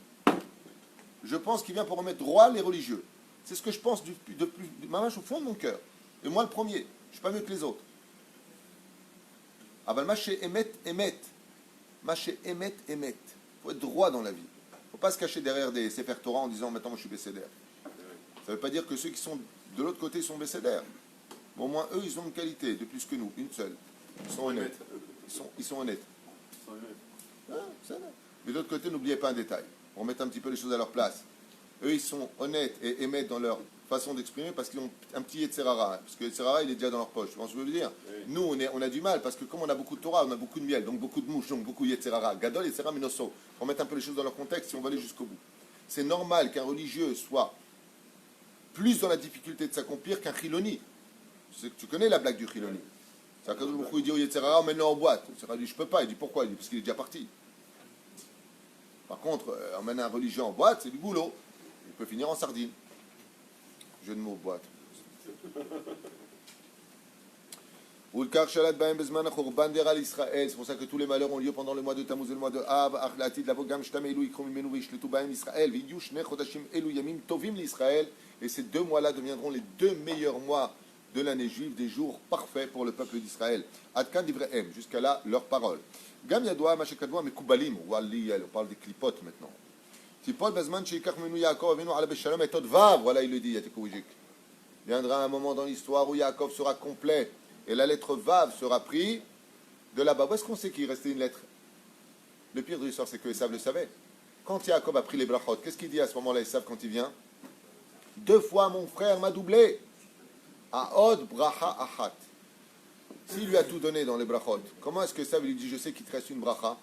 Je pense qu'il vient pour remettre droit les religieux. C'est ce que je pense au fond de mon cœur. Et moi le premier. Je ne suis pas mieux que les autres. Aval maché émet. Maché émet. Il faut être droit dans la vie. Il ne faut pas se cacher derrière des Sefer Torah en disant maintenant moi je suis bécédaire. Ça ne veut pas dire que ceux qui sont de l'autre côté sont bécédaires. Mais au moins eux ils ont une qualité de plus que nous, une seule. Ils sont honnêtes. Ils sont honnêtes. Mais de l'autre côté, n'oubliez pas un détail. On met un petit peu les choses à leur place. Eux, ils sont honnêtes et émettent dans leur façon d'exprimer parce qu'ils ont un petit Yetzerara. Parce que le Yetzerara, il est déjà dans leur poche. Tu vois ce que je veux dire? Oui. Nous, on a du mal parce que comme on a beaucoup de Torah, on a beaucoup de miel, donc beaucoup de mouches, donc beaucoup de Yetzerara. Gadol, Yetzerara, Minoso. On met un peu les choses dans leur contexte si on va aller jusqu'au bout. C'est normal qu'un religieux soit plus dans la difficulté de s'accomplir qu'un chiloni. Tu connais la blague du chiloni. C'est quand il dit au Yetzerara, emmène-le en boîte. Le Yetzerara dit, je peux pas. Il dit, pourquoi? Il dit, parce qu'il est déjà parti. Par contre, emmener un religieux en boîte, c'est du boulot. Il peut finir en sardine. Jeu de mots, boîte. C'est pour ça que tous les malheurs ont lieu pendant le mois de Tammuz et le mois de Av. Et ces 2 mois-là deviendront les 2 meilleurs mois de l'année juive, des jours parfaits pour le peuple d'Israël. Adkan divrehem, jusqu'à là, leurs paroles. Gam yadoua mashekadwa mekubalim. Wali, on parle des clipotes maintenant. Clipote bazman sheikach menu Yaakov avinu ala beshalom et vav. Voilà, il le dit, Yatekoujik. Viendra un moment dans l'histoire où Yaakov sera complet et la lettre vav sera prise de là-bas. Où est-ce qu'on sait qu'il restait une lettre? Le pire de l'histoire, c'est que Esav le savait. Quand Yaakov a pris les brachot, qu'est-ce qu'il dit à ce moment-là, Esav, quand il vient? 2 fois mon frère m'a doublé. Aod bracha achat. S'il lui a tout donné dans les brachot, comment est-ce que ça lui dit, je sais qu'il te reste une bracha?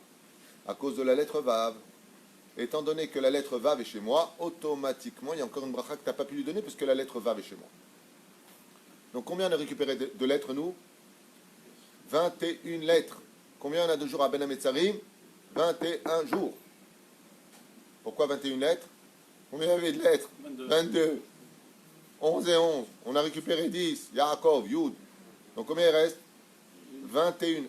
À cause de la lettre vav. étant donné que la lettre Vav est chez moi, automatiquement, il y a encore une bracha que tu n'as pas pu lui donner parce que la lettre Vav est chez moi. Donc combien on a récupéré de lettres, nous? 21 lettres. Combien on a de jours à Ben Hametzarim? 21 jours. Pourquoi 21 lettres? Combien il y avait de lettres? 22. 11 et 11. On a récupéré 10. Yaakov, Yud. Donc combien il reste? 21.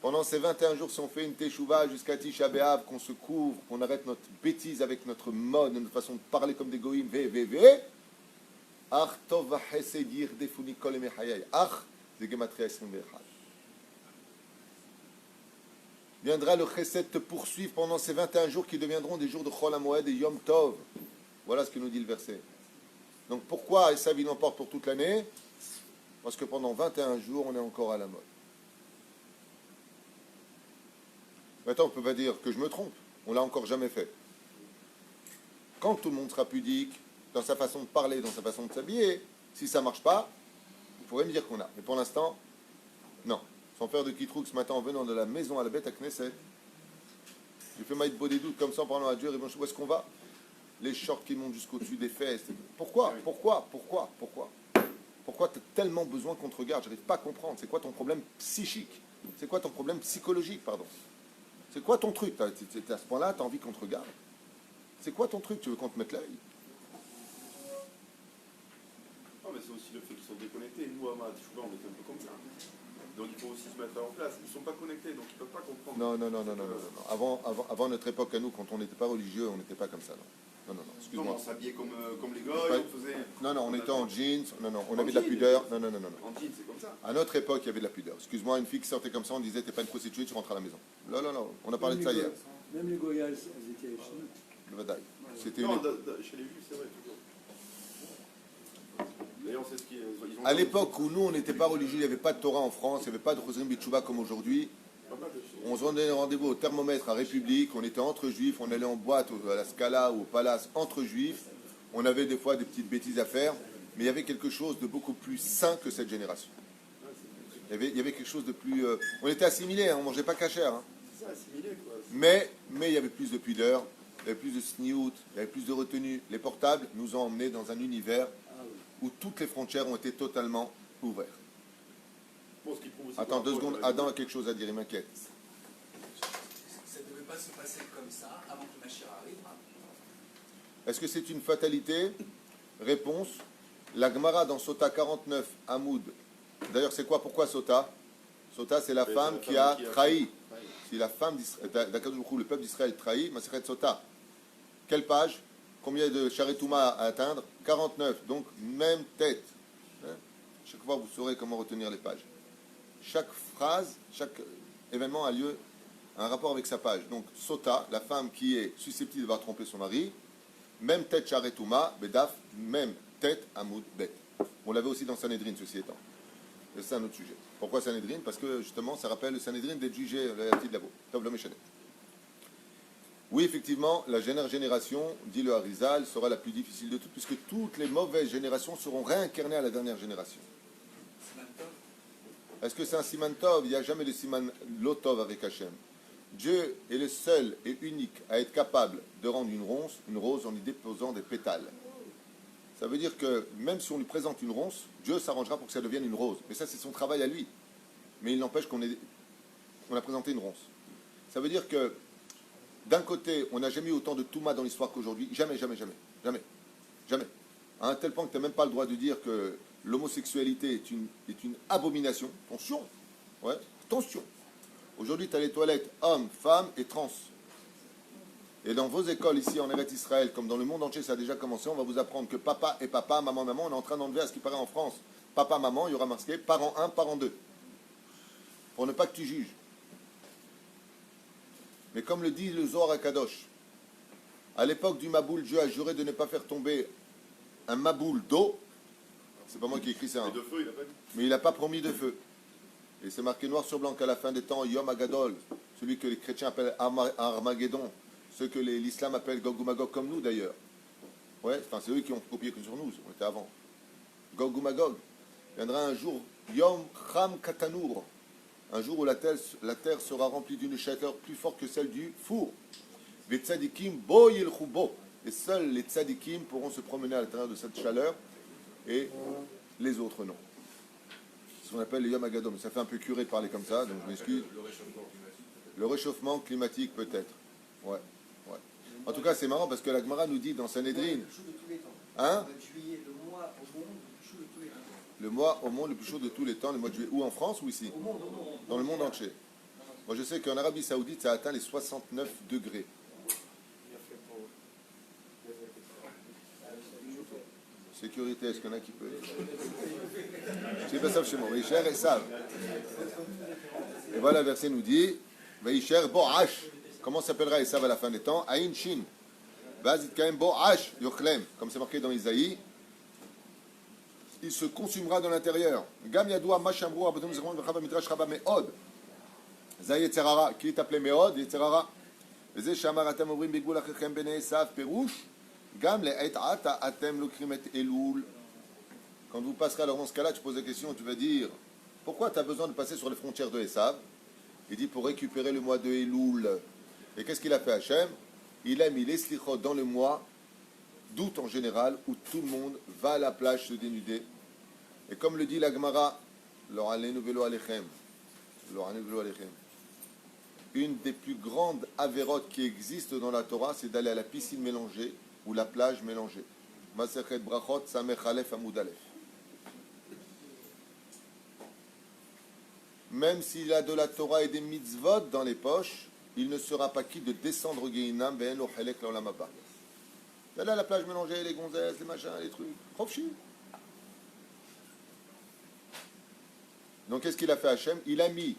Pendant ces 21 jours, si on fait une teshuva jusqu'à Tisha B'Av, qu'on se couvre, qu'on arrête notre bêtise avec notre mode, notre façon de parler comme des goïms, viendra le chesed te poursuivre pendant ces 21 jours qui deviendront des jours de Chol HaMoed et Yom Tov. Voilà ce que nous dit le verset. Donc pourquoi Esav il emporte pour toute l'année? Parce que pendant 21 jours, on est encore à la mode. Maintenant, on ne peut pas dire que je me trompe. On ne l'a encore jamais fait. Quand tout le monde sera pudique, dans sa façon de parler, dans sa façon de s'habiller, si ça ne marche pas, vous pourrez me dire qu'on a. Mais pour l'instant, non. Sans faire de kitrouk ce matin en venant de la maison à la bête à Knesset. J'ai fait maït beau des doutes comme ça en parlant à Dieu. Et bon, où est-ce qu'on va? Les shorts qui montent jusqu'au-dessus des fesses. Pourquoi tu as tellement besoin qu'on te regarde? Je n'arrive pas à comprendre. C'est quoi ton problème psychique? C'est quoi ton problème psychologique, pardon? C'est quoi ton truc? À ce point-là, tu as envie qu'on te regarde? C'est quoi ton truc? Tu veux qu'on te mette l'œil? Non, mais c'est aussi le fait qu'ils sont déconnectés. Nous, à Matishuva, on est un peu comme ça. Donc il faut aussi se mettre en place. Ils ne sont pas connectés, donc ils ne peuvent pas comprendre. Non. Avant notre époque à nous, quand on n'était pas religieux, on n'était pas comme ça. Non. Excuse-moi. On s'habillait comme les gars, on faisait... Non, on était en jeans. On avait de la pudeur. Non. En jeans, c'est comme ça. À notre époque, il y avait de la pudeur. Excuse-moi, une fille qui sortait comme ça, on disait t'es pas une prostituée, tu rentres à la maison. Non. On a parlé de ça hier. Même les Goyas, elles étaient chez nous. Le Vadaï. C'était Non, chez les Juifs, c'est vrai, toujours. D'ailleurs, c'est ce qu'ils ont... À l'époque où nous, on n'était pas religieux, il n'y avait pas de Torah en France, il n'y avait pas de Choserim Bitchouba comme aujourd'hui. On se donnait rendez-vous au thermomètre à République, on était entre juifs, on allait en boîte à la Scala ou au Palace entre juifs. On avait des fois des petites bêtises à faire, mais il y avait quelque chose de beaucoup plus sain que cette génération. Il y avait quelque chose de plus... on était assimilés, on ne mangeait pas cachère. C'est ça, assimilé, quoi. Mais il y avait plus de pudeur, il y avait plus de sniout, il y avait plus de retenue. Les portables nous ont emmenés dans un univers où toutes les frontières ont été totalement ouvertes. Bon, ce qui prouve aussi Attends 2 secondes, Adam a quelque chose à dire, il m'inquiète. Ça ne devait pas se passer comme ça avant que Machir arrive. Est-ce que c'est une fatalité? Réponse, la Gemara dans Sota 49, Hamoud. D'ailleurs, c'est quoi? Pourquoi Sota? Sota, c'est la femme qui a trahi. Si la femme d'Israël, le peuple d'Israël trahit, Masechet Sota. Quelle page? Combien de Charetouma à atteindre? 49. Donc, même tête. Chaque fois, vous saurez comment retenir les pages. Chaque phrase, chaque événement a lieu, a un rapport avec sa page. Donc, Sota, la femme qui est susceptible d'avoir trompé son mari, même tête Charetouma, Bedaf, même tête Hamoud Bet. On l'avait aussi dans Sanhedrin, ceci étant. Et c'est un autre sujet. Pourquoi Sanhedrin? Parce que justement, ça rappelle le Sanhedrin d'être jugé la petite labo. Tov le méchanet. Oui, effectivement, la génération, dit le Harizal, sera la plus difficile de toutes, puisque toutes les mauvaises générations seront réincarnées à la dernière génération. Est-ce que c'est un siman tov? Il n'y a jamais de siman lotov avec Hachem. Dieu est le seul et unique à être capable de rendre une rose en y déposant des pétales. Ça veut dire que même si on lui présente une ronce, Dieu s'arrangera pour que ça devienne une rose. Mais ça, c'est son travail à lui. Mais il n'empêche qu'on a présenté une ronce. Ça veut dire que d'un côté, on n'a jamais eu autant de Touma dans l'histoire qu'aujourd'hui. Jamais. À un tel point que tu n'as même pas le droit de dire que l'homosexualité est une abomination. Attention. Ouais, attention. Aujourd'hui, tu as les toilettes hommes, femmes et trans. Et dans vos écoles ici en Eretz Israël, comme dans le monde entier, ça a déjà commencé, on va vous apprendre que papa et papa, maman, on est en train d'enlever à ce qui paraît en France. Papa, maman, il y aura marqué parent 1, parent 2. Pour ne pas que tu juges. Mais comme le dit le Zohar HaKadosh, à l'époque du Maboul, Dieu a juré de ne pas faire tomber un Maboul d'eau. C'est pas moi qui ai écrit ça. Hein. De feu, il a pas dit. Mais il n'a pas promis de feu. Et c'est marqué noir sur blanc qu'à la fin des temps, Yom Hagadol, celui que les chrétiens appellent Armageddon, ce que l'islam appelle Gog ou Magog, comme nous d'ailleurs. Ouais, enfin c'est eux qui ont copié que sur nous, on était avant. Gog ou Magog. Il viendra un jour, Yom Cham Katanour, un jour où la terre sera remplie d'une chaleur plus forte que celle du four. Les tzadikim bo yilchu bo. Et seuls les tzadikim pourront se promener à l'intérieur de cette chaleur et les autres non. C'est ce qu'on appelle le Yom Hagadol. Ça fait un peu curé de parler comme ça, donc je m'excuse. Le réchauffement climatique peut-être. Ouais, ouais. En tout cas, c'est marrant parce que la Gemara nous dit dans Sanhedrin. Hein? Le mois au monde le plus chaud de tous les temps, le mois de juillet. Où, en France ou ici? Dans le monde entier. Moi, je sais qu'en Arabie Saoudite, ça atteint les 69 degrés. Sécurité, est-ce qu'il y en a qui peut? C'est pas ça chez moi. Vaïcher et savent. Et voilà, le verset nous dit Vaïcher Bo'ash. Comment s'appellera Esav à la fin des temps? Aïn Shin. Vazit Kaem Bo'ash Yochlem. Comme c'est marqué dans Isaïe. Il se consumera dans l'intérieur. Gam Yadoua Machamrou Abadom Zechon Vechava Midrash Rabba Meod. Zay Yetzerara. Qui est appelé Meod? Yetzerara. Vezé Shamar Atem Obrim Begul Achechem Bene Esav Perouche. Gam le Eit'ata Atem Lokrimet Elul. Quand vous passerez alors dans ce cas-là, tu poses la question, tu vas dire pourquoi tu as besoin de passer sur les frontières de Esav? Il dit pour récupérer le mois de Elul. Et qu'est-ce qu'il a fait Hachem? Il a mis les slichot dans le mois d'août en général, où tout le monde va à la plage se dénuder. Et comme le dit la Gemara, une des plus grandes avérotes qui existent dans la Torah, c'est d'aller à la piscine mélangée ou la plage mélangée. Masechet Brachot, Samech Aleph Amud Aleph. Même s'il a de la Torah et des mitzvot dans les poches, il ne sera pas quitte de descendre au Gehinam, ben lo chelek l'olam haba. D'aller à la plage mélangée, les gonzesses, les machins, les trucs. Chofshi. Donc qu'est-ce qu'il a fait Hachem? Il a mis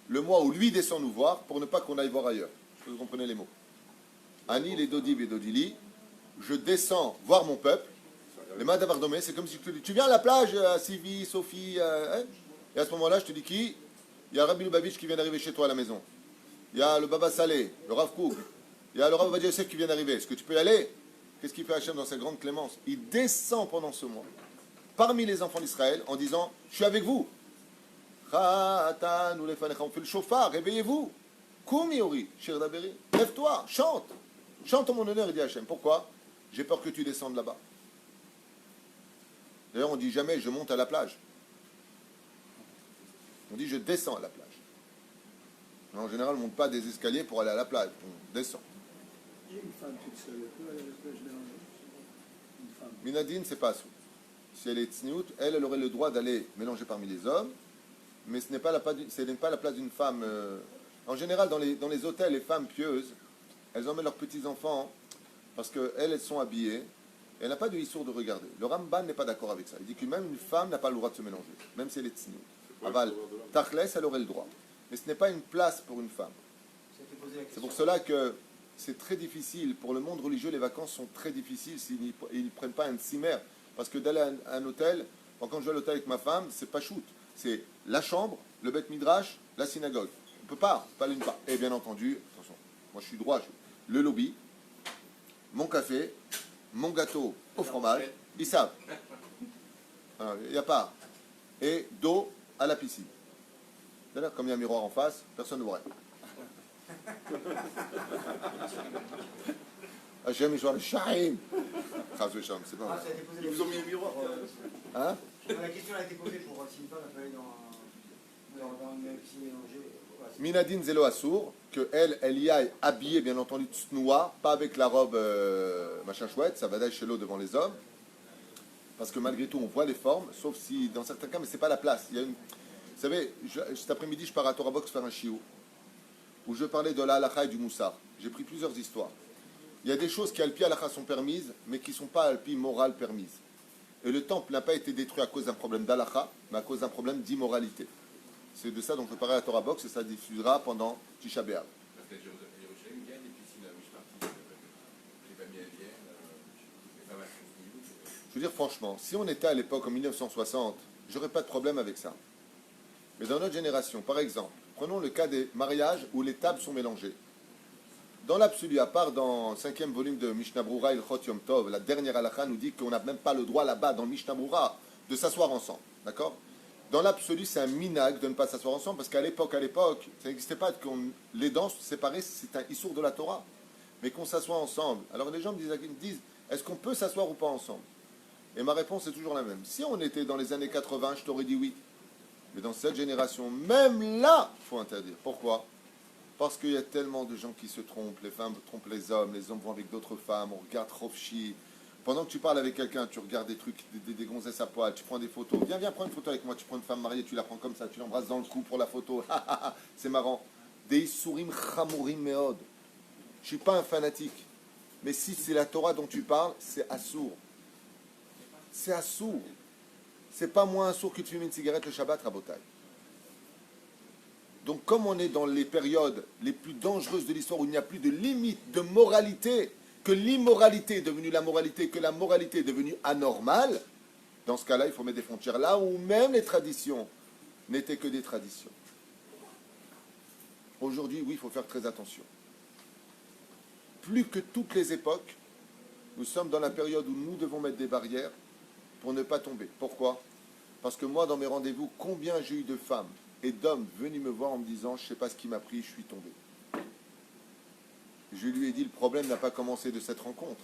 le mois où lui descend nous voir pour ne pas qu'on aille voir ailleurs. Je peux vous comprenez les mots. Ani, les Dodib et Dodili, je descends voir mon peuple. Les Madavardomé, c'est comme si tu viens à la plage, Sivi, Sophie, et à ce moment-là, je te dis qui? Il y a Rabbi Lubavitch qui vient d'arriver chez toi à la maison. Il y a le Baba Saleh, le Rav Kook. Il y a le Rav Ovadia Yosef qui vient d'arriver. Est-ce que tu peux y aller? Qu'est-ce qu'il fait Hachem dans sa grande clémence? Il descend pendant ce mois, parmi les enfants d'Israël, en disant, je suis avec vous. On fait le chauffard, réveillez-vous. Koumi Shirdaberi, lève-toi, chante. Chante en mon honneur, il dit Hachem. Pourquoi? J'ai peur que tu descendes là-bas. D'ailleurs, on dit jamais je monte à la plage. On dit je descends à la plage. En général, on ne monte pas des escaliers pour aller à la plage. On descend. Et une femme toute seule, elle peut aller à la plage mélangée. Une femme. Minadine, c'est pas sous. Si elle est tsniout, elle aurait le droit d'aller mélanger parmi les hommes, mais ce n'est pas la place d'une femme. En général, dans les hôtels, les femmes pieuses, elles emmènent leurs petits-enfants parce qu'elles sont habillées et elle n'a pas de histoire de regarder. Le Ramban n'est pas d'accord avec ça. Il dit que même une femme n'a pas le droit de se mélanger, même si elle est tsniout. Aval, Tachles, elle aurait le droit. Mais ce n'est pas une place pour une femme. C'est pour cela que c'est très difficile. Pour le monde religieux, les vacances sont très difficiles s'ils ne prennent pas un tzimmer. Parce que d'aller à un hôtel, quand je vais à l'hôtel avec ma femme, c'est pas shoot. C'est la chambre, le beth midrash, la synagogue. On ne peut pas aller une part. Et bien entendu, attention, moi je suis droit, le lobby, mon café, mon gâteau au fromage, ils savent. Il n'y a pas. Et dos à la piscine. D'ailleurs, comme il y a un miroir en face, personne ne voit rien. Hachem, je vois le shahim. C'est pas vrai. Ils vous ont mis un miroir. Hein? La question a été posée pour si une femme peut aller dans une piscine mélangée. Minadine Zelo Assour, qu'elle y aille habillée, bien entendu, tsnoua, pas avec la robe machin chouette, ça va d'aller chez l'eau devant les hommes. Parce que malgré tout, on voit les formes, sauf si, dans certains cas, mais c'est pas la place. Il y a une... Vous savez, cet après-midi, je pars à Torah Box faire un shiur, où je parlais de la halakha et du moussar. J'ai pris plusieurs histoires. Il y a des choses qui, alpi halakha, sont permises, mais qui ne sont pas alpi moral permises. Et le temple n'a pas été détruit à cause d'un problème d'halakha, mais à cause d'un problème d'immoralité. C'est de ça dont je parlais à Torah Box, et ça diffusera pendant Tisha B'Av. Parce qu'à Jérusalem, il y a des piscines à Mishparti, les familles indiennes, les femmes à. Je veux dire franchement, si on était à l'époque en 1960, j'aurais pas de problème avec ça. Mais dans notre génération, par exemple, prenons le cas des mariages où les tables sont mélangées. Dans l'absolu, à part dans le 5e volume de Mishnah Brura, Il Chot Yom Tov, la dernière halakha nous dit qu'on n'a même pas le droit là-bas, dans le Mishnah Brura, de s'asseoir ensemble. D'accord? Dans l'absolu, c'est un minag de ne pas s'asseoir ensemble, parce qu'à l'époque, ça n'existait pas que les danses séparées, c'est un issour de la Torah. Mais qu'on s'assoit ensemble. Alors les gens me disent, est-ce qu'on peut s'asseoir ou pas ensemble? Et ma réponse est toujours la même. Si on était dans les années 80, je t'aurais dit oui. Mais dans cette génération, même là, il faut interdire. Pourquoi? Parce qu'il y a tellement de gens qui se trompent. Les femmes trompent les hommes vont avec d'autres femmes, on regarde Rofchi. Pendant que tu parles avec quelqu'un, tu regardes des trucs, des gonzesses à poil, tu prends des photos. Viens, prends une photo avec moi. Tu prends une femme mariée, tu la prends comme ça, tu l'embrasses dans le cou pour la photo. C'est marrant. Des isurim chamurim meod. Je ne suis pas un fanatique. Mais si c'est la Torah dont tu parles, c'est assourd. C'est assourd. C'est pas moins assourd que de fumer une cigarette le Shabbat, Rabotai. Donc comme on est dans les périodes les plus dangereuses de l'histoire où il n'y a plus de limite de moralité, que l'immoralité est devenue la moralité, que la moralité est devenue anormale, dans ce cas-là, il faut mettre des frontières là où même les traditions n'étaient que des traditions. Aujourd'hui, oui, il faut faire très attention. Plus que toutes les époques, nous sommes dans la période où nous devons mettre des barrières pour ne pas tomber. Pourquoi? Parce que moi, dans mes rendez-vous, combien j'ai eu de femmes et d'hommes venus me voir en me disant « je ne sais pas ce qui m'a pris, je suis tombé ». Je lui ai dit, le problème n'a pas commencé de cette rencontre.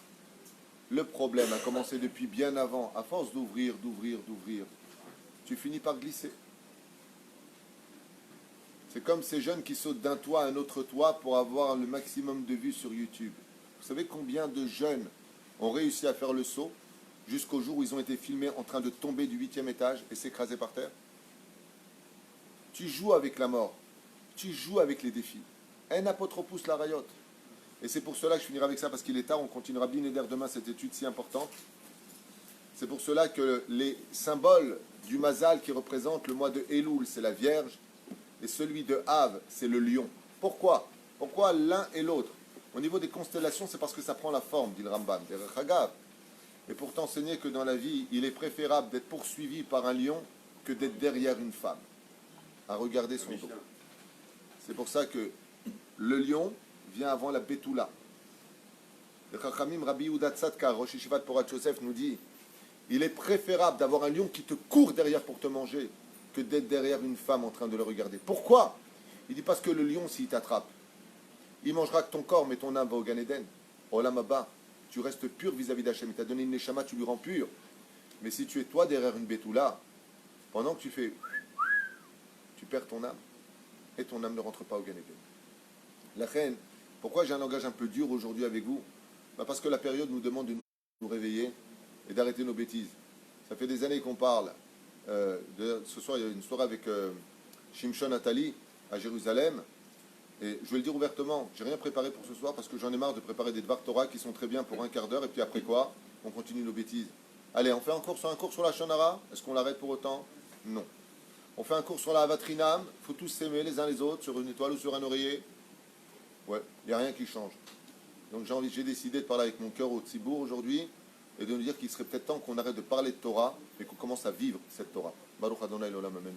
Le problème a commencé depuis bien avant. À force d'ouvrir, tu finis par glisser. C'est comme ces jeunes qui sautent d'un toit à un autre toit pour avoir le maximum de vues sur YouTube. Vous savez combien de jeunes ont réussi à faire le saut jusqu'au jour où ils ont été filmés en train de tomber du 8e étage et s'écraser par terre? Tu joues avec la mort. Tu joues avec les défis. Un apotropous la rayotte. Et c'est pour cela que je finirai avec ça, parce qu'il est tard, on continuera bien d'air demain cette étude si importante. C'est pour cela que les symboles du Mazal qui représentent le mois de Elul, c'est la Vierge, et celui de Av, c'est le lion. Pourquoi? Pourquoi l'un et l'autre? Au niveau des constellations, c'est parce que ça prend la forme, dit le Rambam, des Chagav. Et pour t'enseigner que dans la vie, il est préférable d'être poursuivi par un lion que d'être derrière une femme, à regarder son dos. C'est pour ça que le lion vient avant la Betula. Le Chachamim Rabbi Yehuda Tzadka, Rosh Yeshivat Porat Yosef, nous dit il est préférable d'avoir un lion qui te court derrière pour te manger que d'être derrière une femme en train de le regarder. Pourquoi? Il dit parce que le lion, s'il t'attrape, il mangera que ton corps, mais ton âme va au Gan Eden. Olam Haba, tu restes pur vis-à-vis d'Hachem. Il t'a donné une neshama, tu lui rends pur. Mais si tu es toi derrière une Betula, pendant que tu fais, tu perds ton âme. Et ton âme ne rentre pas au Gan Eden. La reine, pourquoi j'ai un langage un peu dur aujourd'hui avec vous? Parce que la période nous demande de nous réveiller et d'arrêter nos bêtises. Ça fait des années qu'on parle. Ce soir, il y a une soirée avec Shimshon Atali à Jérusalem. Et je vais le dire ouvertement, j'ai rien préparé pour ce soir parce que j'en ai marre de préparer des Dvar Torah qui sont très bien pour un quart d'heure et puis après quoi, on continue nos bêtises. Allez, on fait un cours sur la Shonara. Est-ce qu'on l'arrête pour autant? Non. On fait un cours sur la Avatrinam. Il faut tous s'aimer les uns les autres sur une étoile ou sur un oreiller. Ouais, il n'y a rien qui change. Donc j'ai décidé de parler avec mon cœur au Tzibour aujourd'hui et de nous dire qu'il serait peut-être temps qu'on arrête de parler de Torah et qu'on commence à vivre cette Torah. Baruch Adonai l'olam amen.